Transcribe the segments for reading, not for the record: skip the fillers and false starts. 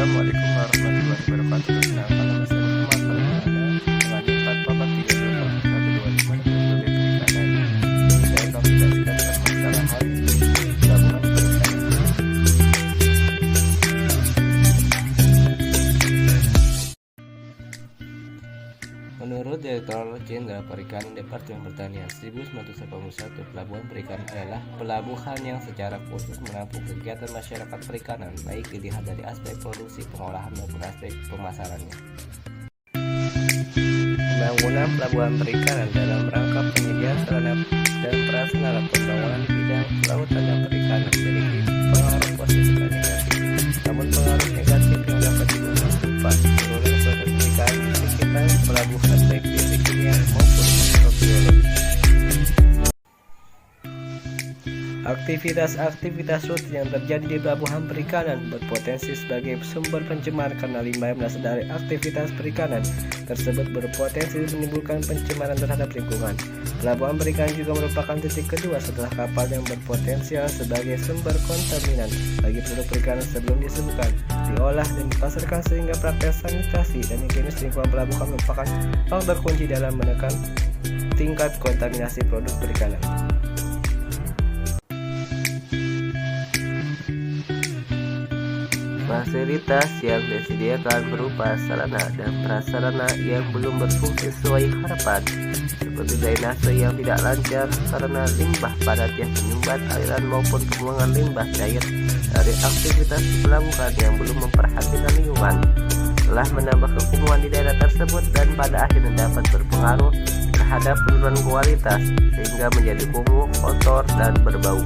Assalamualaikum warahmatullahi wabarakatuh. Perkenalkan, nama saya Muhammad Farhan dengan 4432125 perikanan. Saya akan menjelaskan permasalahan gabungan perikanan. Menurut Direktorat Jenderal Perikanan Departemen Pertanian 1981, pelabuhan perikanan adalah pelabuhan yang secara khusus menampung kegiatan masyarakat perikanan, baik dilihat dari aspek produksi, pengolahan maupun aspek pemasarannya. Pembangunan pelabuhan perikanan dalam rangka penyediaan sarana dan prasarana pembangunan bidang kelautan dan perikanan memiliki pengaruh positif dan negatif. Namun pengaruh negatif yang dapat diukur berupa penurunan proses perikanan di sekitar pelabuhan baik fisik kimia maupun mikrobiologi. Aktivitas rutin yang terjadi di pelabuhan perikanan berpotensi sebagai sumber pencemaran karena limbah yang berasal dari aktivitas perikanan tersebut berpotensi menimbulkan pencemaran terhadap lingkungan. Pelabuhan perikanan juga merupakan titik kedua setelah kapal yang berpotensial sebagai sumber kontaminan bagi produk perikanan sebelum disembuhkan, diolah dan dipasarkan, sehingga praktek sanitasi dan higienis lingkungan pelabuhan merupakan faktor kunci dalam menekan tingkat kontaminasi produk perikanan. Fasilitas yang disediakan berupa sarana dan prasarana yang belum berfungsi sesuai harapan, seperti drainase yang tidak lancar karena limbah padat yang menyumbat aliran maupun pembuangan limbah cair dari aktivitas pelabuhan yang belum memperhatikan lingkungan, telah menambah kekumuhan di daerah tersebut dan pada akhirnya dapat berpengaruh terhadap penurunan kualitas sehingga menjadi kumuh, kotor, dan berbau.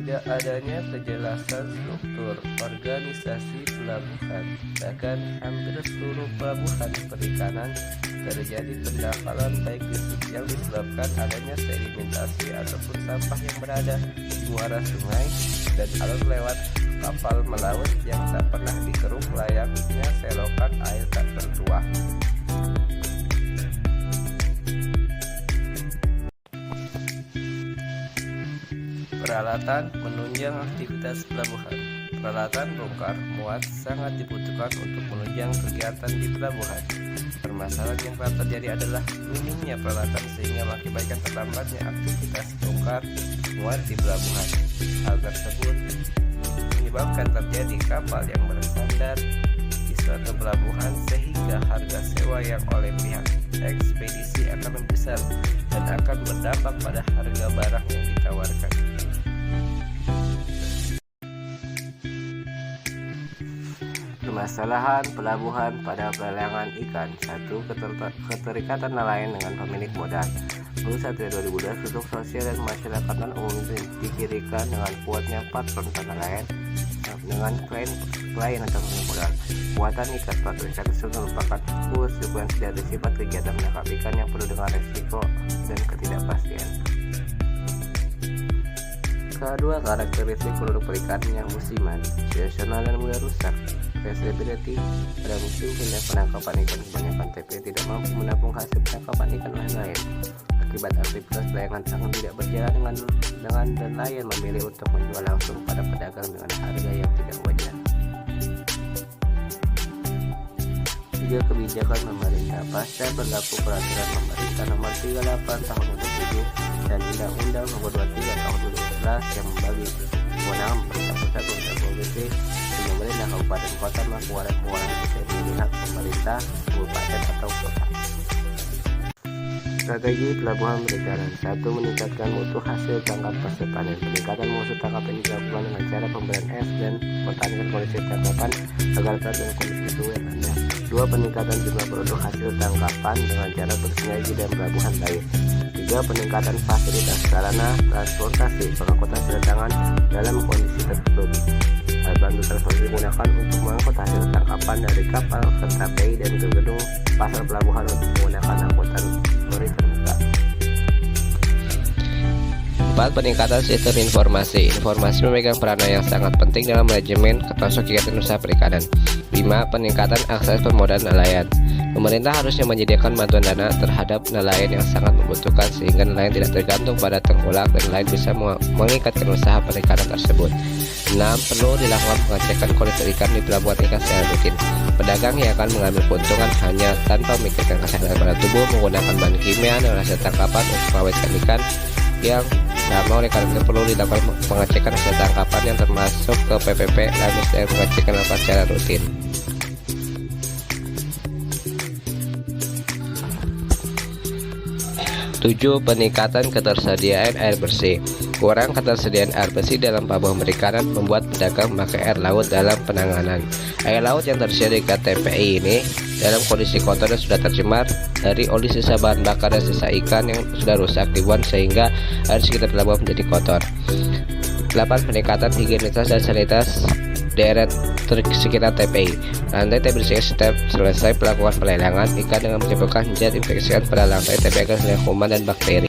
Tidak adanya kejelasan struktur organisasi pelabuhan, bahkan hampir seluruh pelabuhan perikanan terjadi pendangkalan baik yang disebabkan adanya sedimentasi ataupun sampah yang berada di muara sungai dan alur lewat kapal melaut yang tak pernah dikeruk layaknya selokan air tak tertuang. Peralatan menunjang aktivitas pelabuhan. Peralatan bongkar muat sangat dibutuhkan untuk menunjang kegiatan di pelabuhan. Permasalahan yang kerap terjadi adalah minimnya peralatan sehingga mengakibatkan terlambatnya aktivitas bongkar muat di pelabuhan. Hal tersebut menyebabkan terjadi kapal yang bersandar di suatu pelabuhan sehingga harga sewa yang oleh pihak ekspedisi akan lebih besar dan akan berdampak pada harga barang yang ditawarkan. Permasalahan pelabuhan pada pelelangan ikan. 1. Keterikatan nelayan dengan pemilik modal. 2012 untuk sosial dan masyarakat umum dikirikan dengan kuatnya patron nelayan dengan klien atau pemilik modal. Kuatan ikat patron ikan tersebut merupakan konsekuensi dari sifat kegiatan menangkap ikan yang penuh dengan resiko dan ketidakpastian. Kedua, karakteristik produk perikanan yang musiman, seasonal dan mudah rusak. Flexibility pada musim pindah penangkapan ikan, kebanyakan TP tidak mampu menampung hasil penangkapan ikan lain. Akibat aktivitas pelayangan sangat tidak berjalan dengan nelayan memilih untuk menjual langsung pada pedagang dengan harga yang tidak wajar. 3. Kebijakan pemerintah. Pasca berlaku peraturan pemerintah nomor 38 tahun 2007 dan Undang-Undang nomor 23 tahun 2011 yang membagi kewenangan pemerintah pusat untuk provinsi dan pemerintah kabupaten kota melakukan kewenangan bisa dilihat pemerintah kabupaten atau kota. Strategi pelabuhan perikanan. 1. Meningkatkan mutu hasil tangkap pasca panen. Peningkatan mutu tangkapan dilakukan dengan cara pemberian es dan mempertahankan kondisi tangkapan agar tetap dalam kondisi suhu yang rendah. 2. Peningkatan jumlah produk hasil tangkapan dengan cara bersinergi dan pelabuhan lain. 3. Peningkatan fasilitas sarana transportasi pengangkutan hasil tangan dalam kondisi tersebut. Alat bantu transportasi digunakan untuk mengangkut hasil tangkapan dari kapal ke KPI dan ke gedung pasar pelabuhan untuk menggunakan angkutan lori terbuka. 4. Peningkatan sistem informasi. Informasi memegang peranan yang sangat penting dalam manajemen atau kegiatan usaha perikanan. 5. Peningkatan akses permodalan nelayan. Pemerintah harusnya menyediakan bantuan dana terhadap nelayan yang sangat membutuhkan sehingga nelayan tidak tergantung pada tengkulak dan nelayan bisa mengikatkan usaha perikanan tersebut. 6. Perlu dilakukan pengecekan kualitas ikan di pelabuhan ikan secara rutin. Pedagang yang akan mengambil keuntungan hanya tanpa memikirkan kesehatan pada tubuh menggunakan bahan kimia dan hasil tangkapan untuk mengawetkan ikan yang lama. Oleh karena itu perlu dilakukan pengecekan hasil tangkapan yang termasuk ke PPP dan pengecekan dilakukan secara rutin. 7. Peningkatan ketersediaan air bersih. Kurang ketersediaan air bersih dalam pelabuhan perikanan membuat pedagang memakai air laut dalam penanganan. Air laut yang tersedia di KTPI ini dalam kondisi kotor dan sudah tercemar dari oli sisa bahan bakar dan sisa ikan yang sudah rusak dibuang sehingga air sekitar pelabuhan menjadi kotor. 8. Peningkatan higienitas dan sanititas daerah sekitar TPI. Lantai dibersihkan setiap selesai pelakukan pelelangan ikan dengan menyemprotkan zat infeksian pada lantai TPI agar hilang kuman dan bakteri.